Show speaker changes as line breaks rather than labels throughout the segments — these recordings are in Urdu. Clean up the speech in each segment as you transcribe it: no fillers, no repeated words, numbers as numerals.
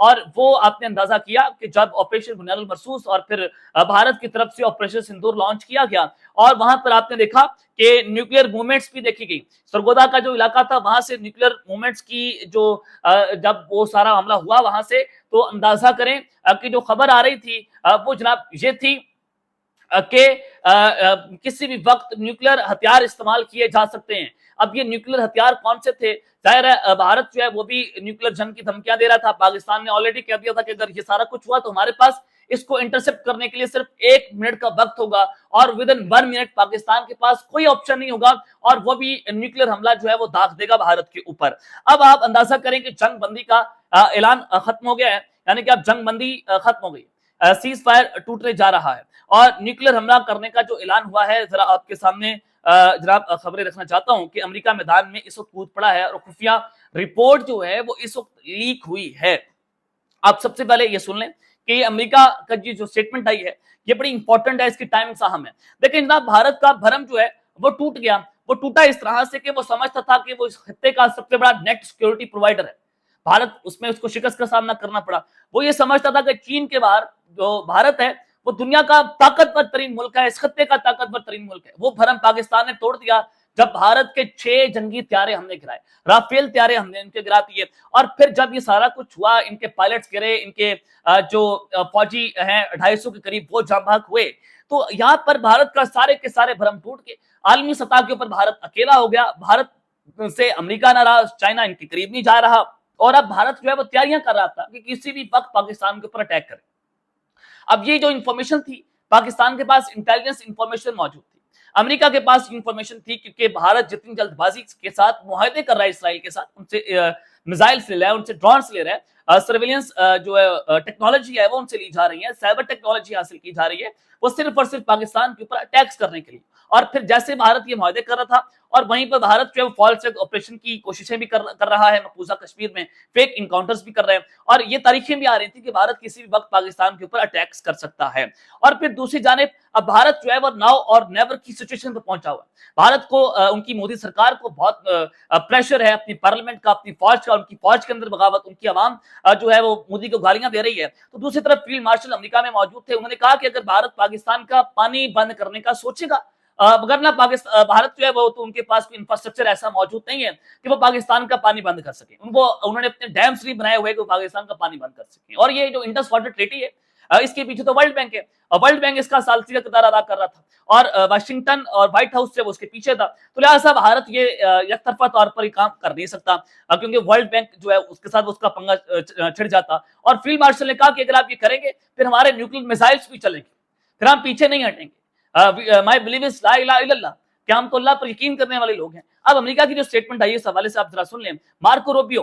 اور وہ آپ نے اندازہ کیا کہ جب آپریشن بنیاد المرصوص اور پھر بھارت کی طرف سے آپریشن سندور لانچ کیا گیا اور وہاں پر آپ نے دیکھا کہ نیوکلیئر موومنٹس بھی دیکھی گئی. سرگودا کا جو علاقہ تھا وہاں سے نیوکلیئر موومنٹس کی جو جب وہ سارا حملہ ہوا وہاں سے, تو اندازہ کریں کہ جو خبر آ رہی تھی وہ جناب یہ تھی کہ کسی بھی وقت نیوکلیئر ہتھیار استعمال کیے جا سکتے ہیں. اب یہ نیوکلیئر ہتھیار کون سے تھے؟ ظاہر ہے بھارت جو ہے وہ بھی نیوکلیئر جنگ کی دھمکیاں دے رہا تھا. پاکستان نے آلریڈی کہہ دیا تھا کہ اگر یہ سارا کچھ ہوا تو ہمارے پاس اس کو انٹرسپٹ کرنے کے لیے صرف 1 منٹ کا وقت ہوگا اور ودن 1 منٹ پاکستان کے پاس کوئی آپشن نہیں ہوگا اور وہ بھی نیوکلیئر حملہ جو ہے وہ داغ دے گا بھارت کے اوپر. اب آپ اندازہ کریں کہ جنگ بندی کا اعلان ختم ہو گیا ہے, یعنی کہ اب جنگ بندی ختم ہو گئی, سیز فائر ٹوٹنے جا رہا ہے اور نیوکلیئر حملہ کرنے کا جو اعلان ہوا ہے ذرا آپ کے سامنے جناب خبریں رکھنا چاہتا ہوں کہ امریکہ میدان میں اس وقت کود پڑا ہے اور خفیہ رپورٹ جو ہے وہ اس وقت لیک ہوئی ہے. آپ سب سے پہلے یہ سن لیں کہ یہ امریکہ کا جو سٹیٹمنٹ آئی ہے یہ بڑی امپورٹنٹ ہے, اس کی ٹائمنگ اہم ہے. دیکھیں جناب بھارت کا بھرم جو ہے وہ ٹوٹ گیا, وہ ٹوٹا اس طرح سے کہ وہ سمجھتا تھا کہ وہ اس خطے کا سب سے بڑا نیٹ سیکورٹی پرووائڈر ہے. بھارت اس میں اس کو شکست کا سامنا کرنا پڑا. وہ یہ سمجھتا تھا کہ چین کے باہر جو بھارت ہے وہ دنیا کا طاقتور ترین ملک ہے, اس خطے کا طاقتور ترین ملک ہے. وہ بھرم پاکستان نے توڑ دیا جب بھارت کے 6 جنگی طیارے ہم نے گرائے, رافیل طیارے ہم نے ان کے گرا دیے. اور پھر جب یہ سارا کچھ ہوا, ان کے پائلٹس گرے, ان کے جو فوجی ہیں 250 کے قریب وہ جاں بحق ہوئے, تو یہاں پر بھارت کا سارے کے سارے بھرم ٹوٹ کے عالمی سطح کے اوپر بھارت اکیلا ہو گیا. بھارت سے امریکہ ناراض, چائنا ان کے قریب نہیں جا رہا اور اب بھارت جو ہے وہ تیاریاں کر رہا تھا کہ کسی بھی وقت پاکستان کے اوپر اٹیک کرے. اب یہ جو انفارمیشن تھی پاکستان کے پاس انٹیلیجنس انفارمیشن موجود تھی, امریکہ کے پاس انفارمیشن تھی, کیونکہ بھارت جتنی جلد بازی کے ساتھ معاہدے کر رہا ہے اسرائیل کے ساتھ, ان سے میزائلس لے رہا ہے, ان سے ڈرونس لے رہا ہے, سرویلنس جو ہے ٹیکنالوجی ہے وہ ان سے لی جا رہی ہے, سائبر ٹیکنالوجی حاصل کی جا رہی ہے, وہ صرف اور صرف پاکستان کے اوپر اٹیکس کرنے کے لیے. اور پھر جیسے بھارت یہ معاہدے کر رہا تھا اور وہیں پر بھارت جو ہے فال فلیگ آپریشن کی کوششیں بھی کر رہا ہے, مقبوضہ کشمیر میں فیک انکاؤنٹرز بھی کر رہے ہیں, اور یہ تاریخیں بھی آ رہی تھی کہ بھارت کسی بھی وقت پاکستان کے اوپر اٹیکس کر سکتا ہے. اور پھر دوسری جانب اب بھارت جو ہے وہ ناؤ اور نیور کی سچویشن پہ پہنچا ہوا ہے. بھارت کو ان کی مودی سرکار کو بہت پریشر ہے اپنی پارلیمنٹ کا, اپنی فوج کا, ان کی فوج کے اندر بغاوت, ان کی عوام جو ہے وہ مودی کو گالیاں دے رہی ہے. تو دوسری طرف فیلڈ مارشل امریکہ میں موجود تھے, انہوں نے کہا کہ اگر بھارت پاکستان کا پانی بند کرنے کا سوچے گا, مگر بھارت جو ہے وہ تو ان کے پاس کوئی انفراسٹرکچر ایسا موجود نہیں ہے کہ وہ پاکستان کا پانی بند کر سکیں. انہوں نے اپنے ڈیمز نہیں بنائے ہوئے کہ وہ پاکستان کا پانی بند کر سکیں. اور یہ جو انڈس واٹر ٹریٹی ہے اس کے پیچھے تو ورلڈ بینک ہے, اور ورلڈ بینک اس کا ثالثی کا کردار ادا کر رہا تھا, اور واشنگٹن اور وائٹ ہاؤس سے وہ اس کے پیچھے تھا. تو لہٰذا بھارت یہ یک طرفہ طور پر یہ کام کر نہیں سکتا, کیونکہ ورلڈ بینک جو ہے اس کے ساتھ اس کا پنگا چھڑ جاتا. اور فیلڈ مارشل نے کہا کہ اگر آپ یہ کریں گے پھر ہمارے نیوکلیئر میزائلس بھی چلیں گے, پھر ہم پیچھے نہیں ہٹیں گے. مائی بلیو از لا الہ الا اللہ, کہ ہم تو اللہ پر یقین کرنے والے لوگ ہیں. اب امریکہ کی جو سٹیٹمنٹ آئی ہے اس حوالے سے آپ ذرا سن لیں. مارکو روبیو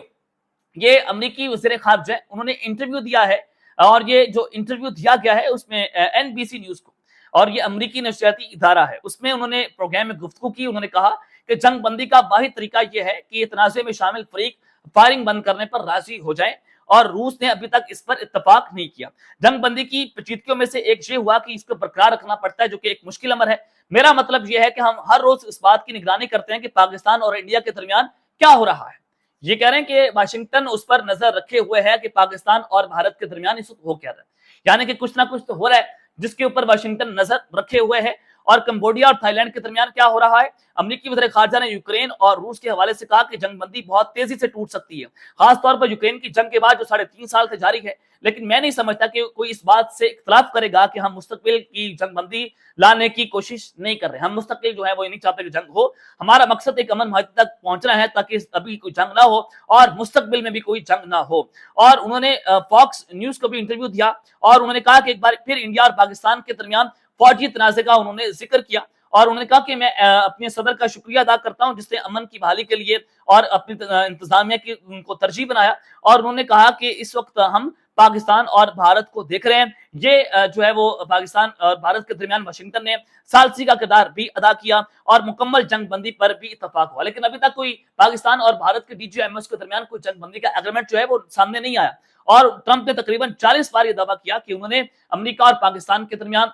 یہ امریکی وزیر خارجہ ہیں, انہوں نے انٹرویو دیا ہے, اور یہ جو انٹرویو دیا گیا ہے اس میں این بی سی نیوز کو, اور یہ امریکی نشریاتی ادارہ ہے, اس میں انہوں نے پروگرام میں گفتگو کی. انہوں نے کہا کہ جنگ بندی کا واحد طریقہ یہ ہے کہ یہ تنازع میں شامل فریق فائرنگ بند کرنے پر راضی ہو جائیں, اور روس نے ابھی تک اس پر اتفاق نہیں کیا. جنگ بندی کی پیچیدگیوں میں سے ایک یہ ہوا کہ اس کو برقرار رکھنا پڑتا ہے, جو کہ ایک مشکل امر ہے. میرا مطلب یہ ہے کہ ہم ہر روز اس بات کی نگرانی کرتے ہیں کہ پاکستان اور انڈیا کے درمیان کیا ہو رہا ہے. یہ کہہ رہے ہیں کہ واشنگٹن اس پر نظر رکھے ہوئے ہے کہ پاکستان اور بھارت کے درمیان اس وقت ہو کیا رہا ہے, یعنی کہ کچھ نہ کچھ تو ہو رہا ہے جس کے اوپر واشنگٹن نظر رکھے ہوئے ہے. اور کمبوڈیا اور تھائی لینڈ کے درمیان کیا ہو رہا ہے. امریکی وزیر خارجہ نے یوکرین اور روس کے حوالے سے کہا کہ جنگ بندی بہت تیزی سے ٹوٹ سکتی ہے, خاص طور پر یوکرین کی جنگ کے بعد جو 3.5 سال سے جاری ہے. لیکن میں نہیں سمجھتا کہ کوئی اس بات سے اختلاف کرے گا کہ ہم مستقبل کی جنگ بندی لانے کی کوشش نہیں کر رہے. ہم مستقبل جو ہے وہ نہیں چاہتے کہ جنگ ہو. ہمارا مقصد ایک امن معاہدے تک پہنچنا ہے تاکہ ابھی کوئی جنگ نہ ہو اور مستقبل میں بھی کوئی جنگ نہ ہو. اور انہوں نے فاکس نیوز کو بھی انٹرویو دیا, اور انہوں نے کہا کہ ایک بار پھر انڈیا اور پاکستان کے درمیان فوجی تنازع کا انہوں نے ذکر کیا, اور انہوں نے کہا کہ میں اپنے صدر کا شکریہ ادا کرتا ہوں جس نے امن کی بحالی کے لیے اور اپنی انتظامیہ کی ان کو ترجیح بنایا. اور انہوں نے کہا کہ اس وقت ہم پاکستان اور بھارت کو دیکھ رہے ہیں. یہ جو ہے وہ پاکستان اور بھارت کے درمیان واشنگٹن نے ثالثی کا کردار بھی ادا کیا اور مکمل جنگ بندی پر بھی اتفاق ہوا. لیکن ابھی تک کوئی پاکستان اور بھارت کے ڈی جی ایم ایس کے درمیان کوئی جنگ بندی کا ایگریمنٹ جو ہے وہ سامنے نہیں آیا. اور ٹرمپ نے تقریباً 40 بار یہ دعویٰ کیا کہ انہوں نے امریکہ اور پاکستان کے درمیان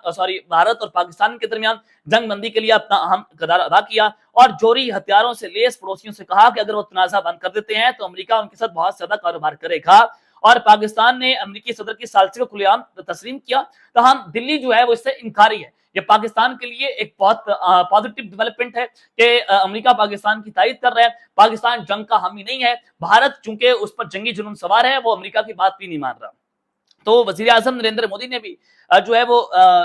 بھارت اور پاکستان کے درمیان جنگ بندی کے لیے اپنا اہم کردار ادا کیا, اور جوہری ہتھیاروں سے لیس پڑوسیوں سے کہا کہ اگر وہ تنازع بند کر دیتے ہیں تو امریکہ ان کے ساتھ بہت زیادہ کاروبار کرے گا. اور پاکستان نے امریکی صدر کی ثالثی کو کھلے عام تسلیم کیا، تاہم دلی جو ہے وہ اس سے انکاری ہے۔ یہ پاکستان کے لیے ایک بہت پازیٹیو ڈیولپمنٹ ہے کہ امریکہ پاکستان کی تائید کر رہا ہے۔ پاکستان جنگ کا حامی نہیں ہے، بھارت چونکہ اس پر جنگی جنون سوار ہے، وہ امریکہ کی بات بھی نہیں مان رہا۔ تو وزیر اعظم نریندر مودی نے بھی جو ہے وہ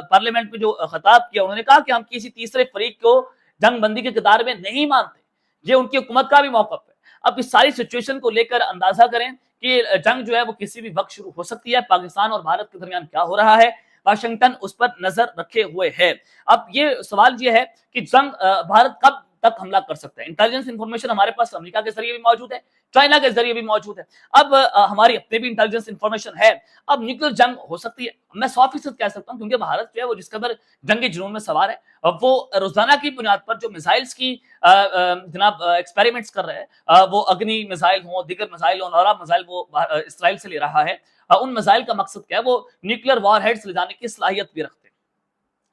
پارلیمنٹ میں جو خطاب کیا، انہوں نے کہا کہ ہم کسی تیسرے فریق کو جنگ بندی کے کردار میں نہیں مانتے، یہ ان کی حکومت کا بھی موقف ہے۔ اب اس ساری سچویشن کو لے کر اندازہ کریں کہ جنگ جو ہے وہ کسی بھی وقت شروع ہو سکتی ہے۔ پاکستان اور بھارت کے درمیان کیا ہو رہا ہے، واشنگٹن اس پر نظر رکھے ہوئے ہے۔ اب یہ سوال یہ ہے کہ جنگ بھارت کب تک حملہ کر سکتا ہے۔ انٹیلیجنس انفارمیشن ہمارے پاس امریکہ کے ذریعے بھی موجود ہے، چائنا کے ذریعے بھی موجود ہے، اب ہماری اپنے بھی انٹیلیجنس انفارمیشن ہے۔ اب نیوکلیر جنگ ہو سکتی ہے، میں 100% کہہ سکتا ہوں، کیونکہ بھارت جو ہے وہ جس قدر جنگی جنون میں سوار ہے، وہ روزانہ کی بنیاد پر جو میزائلز کی جناب ایکسپیریمنٹس کر رہے ہیں، وہ اگنی میزائل ہوں، دیگر میزائل ہوں، نورا میزائل وہ اسرائیل سے لے رہا ہے، ان میزائل کا مقصد کیا ہے، وہ نیوکلیر وار ہیڈز لے جانے کی صلاحیت بھی رکھتے ہیں،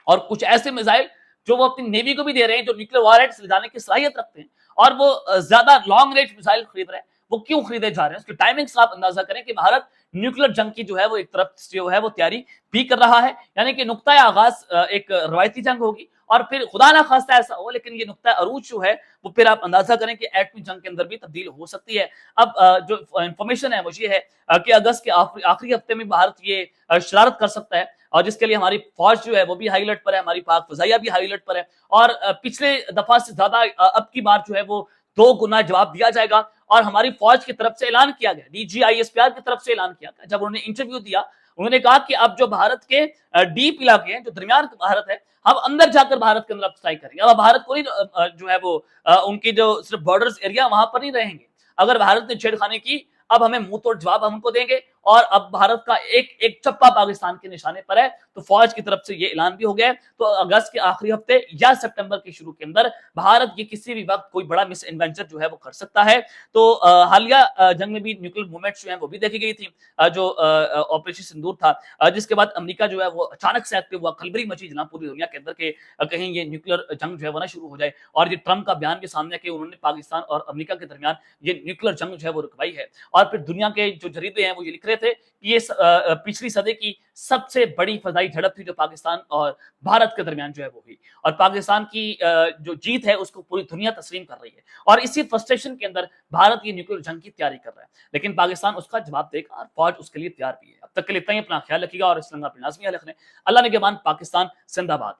اور کچھ ایسے میزائل جو وہ اپنی نیوی کو بھی دے رہے ہیں جو نیوکلیر وار ہیڈز لے جانے کی صلاحیت رکھتے ہیں، اور وہ زیادہ لانگ رینج میزائل خرید رہے ہیں۔ وہ کیوں خریدے جا رہے ہیں، اس کی ٹائمنگز آپ اندازہ کریں کہ بھارت نیوکلیر جنگ کی جو ہے وہ ایک طرف جو ہے وہ تیاری بھی کر رہا ہے، یعنی کہ نقطۂ آغاز ایک روایتی جنگ ہوگی، اور پھر خدا نہ خواستہ ایسا ہو، لیکن یہ نقطۂ عروج جو ہے وہ پھر آپ اندازہ کریں کہ ایٹمی جنگ کے اندر بھی تبدیل ہو سکتی ہے۔ اب جو انفارمیشن ہے وہ یہ ہے کہ اگست کے آخری ہفتے میں بھارت یہ شرارت کر سکتا ہے، اور جس کے لیے ہماری فوج جو ہے وہ بھی ہائی الرٹ پر ہے، ہماری پاک فضائیہ بھی ہائی الرٹ پر ہے، اور پچھلے دفعہ سے زیادہ اب کی بار جو ہے وہ 2 گنا جواب دیا جائے گا۔ اور ہماری فوج کی طرف سے اعلان کیا گیا، D G I S P R کی طرف سے اعلان کیا گیا، جب انہوں نے انٹرویو دیا، انہوں نے کہا کہ اب جو بھارت کے ڈیپ علاقے ہیں، جو درمیان بھارت ہے، ہم اندر جا کر بھارت کے اندر اسٹرائک کریں گے۔ اب بھارت کو نہیں جو ہے وہ ان کی جو صرف بارڈرز ایریا وہاں پر نہیں رہیں گے، اگر بھارت نے چھیڑخانی کی، اب ہمیں منہ توڑ جواب ہم ان کو دیں گے، اور اب بھارت کا ایک چپا پاکستان کے نشانے پر ہے۔ تو فوج کی طرف سے یہ اعلان بھی ہو گیا ہے، تو اگست کے آخری ہفتے یا سپٹمبر کے شروع کے اندر بھارت یہ کسی بھی وقت کوئی بڑا مس انوینچر جو ہے وہ کر سکتا ہے۔ تو حالیہ جنگ میں بھی نیوکلیر موومنٹس جو ہیں وہ بھی دیکھی گئی تھی، جو آپریشن سندور تھا، جس کے بعد امریکہ جو ہے وہ اچانک سے ایکٹیو ہوا، خلبری مچی جناب پوری دنیا کے اندر کہ کہیں یہ نیوکلیر جنگ جو ہے وہ نہ شروع ہو جائے، اور یہ ٹرمپ کا بیان کے سامنے کہ انہوں نے پاکستان اور امریکہ کے درمیان یہ نیوکلیر جنگ جو ہے وہ رکوائی ہے۔ اور پھر دنیا کے جو جریدے ہیں وہ یہ لکھ رہے تھے کہ یہ پچھلی صدی کی سب سے بڑی فضائی جھڑپ تھی جو پاکستان اور بھارت کے درمیان جو ہے وہ ہوئی، اور پاکستان کی جو جیت ہے اس کو پوری دنیا تسلیم کر رہی ہے، اور اسی فرسٹریشن کے اندر بھارت یہ نیوکلیر جنگ کی تیاری کر رہا ہے، لیکن پاکستان اس کا جواب دے گا، اور فوج اس کے لیے تیار بھی ہے۔ اب تک کے لیے اتنا ہی، اپنا خیال رکھیے گا، اور اس لنگا پہ لازمی ہے لکھنے۔ اللہ نگہبان، پاکستان زندہ باد۔